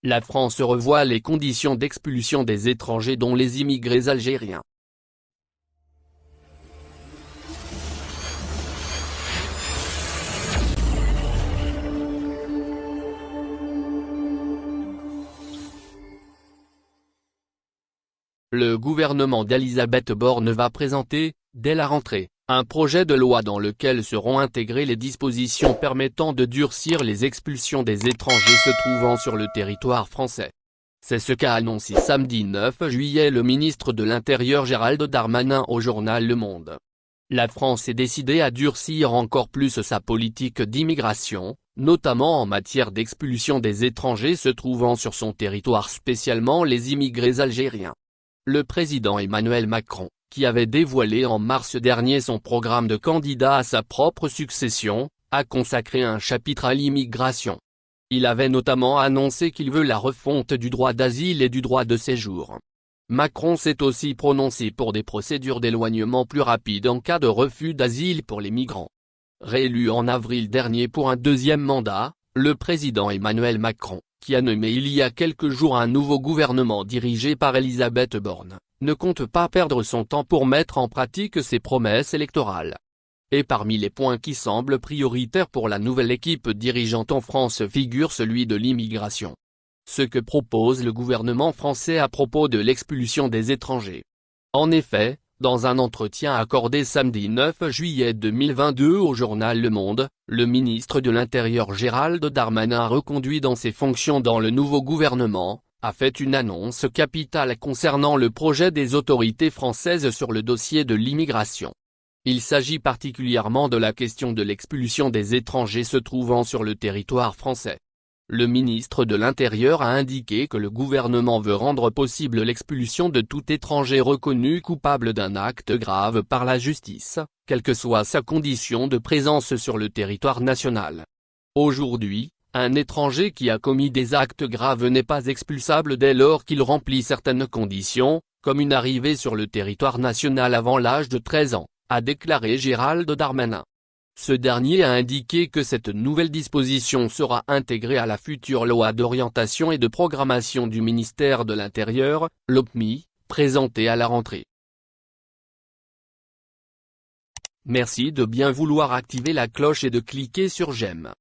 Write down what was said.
La France revoit les conditions d'expulsion des étrangers dont les immigrés algériens. Le gouvernement d'Elisabeth Borne va présenter, dès la rentrée, un projet de loi dans lequel seront intégrées les dispositions permettant de durcir les expulsions des étrangers se trouvant sur le territoire français. C'est ce qu'a annoncé samedi 9 juillet le ministre de l'Intérieur Gérald Darmanin au journal Le Monde. La France est décidée à durcir encore plus sa politique d'immigration, notamment en matière d'expulsion des étrangers se trouvant sur son territoire, spécialement les immigrés algériens. Le président Emmanuel Macron, qui avait dévoilé en mars dernier son programme de candidat à sa propre succession, a consacré un chapitre à l'immigration. Il avait notamment annoncé qu'il veut la refonte du droit d'asile et du droit de séjour. Macron s'est aussi prononcé pour des procédures d'éloignement plus rapides en cas de refus d'asile pour les migrants. Réélu en avril dernier pour un deuxième mandat, le président Emmanuel Macron, qui a nommé il y a quelques jours un nouveau gouvernement dirigé par Elisabeth Borne, ne compte pas perdre son temps pour mettre en pratique ses promesses électorales. Et parmi les points qui semblent prioritaires pour la nouvelle équipe dirigeante en France figure celui de l'immigration. Ce que propose le gouvernement français à propos de l'expulsion des étrangers. En effet, dans un entretien accordé samedi 9 juillet 2022 au journal Le Monde, le ministre de l'Intérieur Gérald Darmanin, reconduit dans ses fonctions dans le nouveau gouvernement, a fait une annonce capitale concernant le projet des autorités françaises sur le dossier de l'immigration. Il s'agit particulièrement de la question de l'expulsion des étrangers se trouvant sur le territoire français. Le ministre de l'Intérieur a indiqué que le gouvernement veut rendre possible l'expulsion de tout étranger reconnu coupable d'un acte grave par la justice, quelle que soit sa condition de présence sur le territoire national. Aujourd'hui, un étranger qui a commis des actes graves n'est pas expulsable dès lors qu'il remplit certaines conditions, comme une arrivée sur le territoire national avant l'âge de 13 ans, a déclaré Gérald Darmanin. Ce dernier a indiqué que cette nouvelle disposition sera intégrée à la future loi d'orientation et de programmation du ministère de l'Intérieur, LOPMI, présentée à la rentrée. Merci de bien vouloir activer la cloche et de cliquer sur j'aime.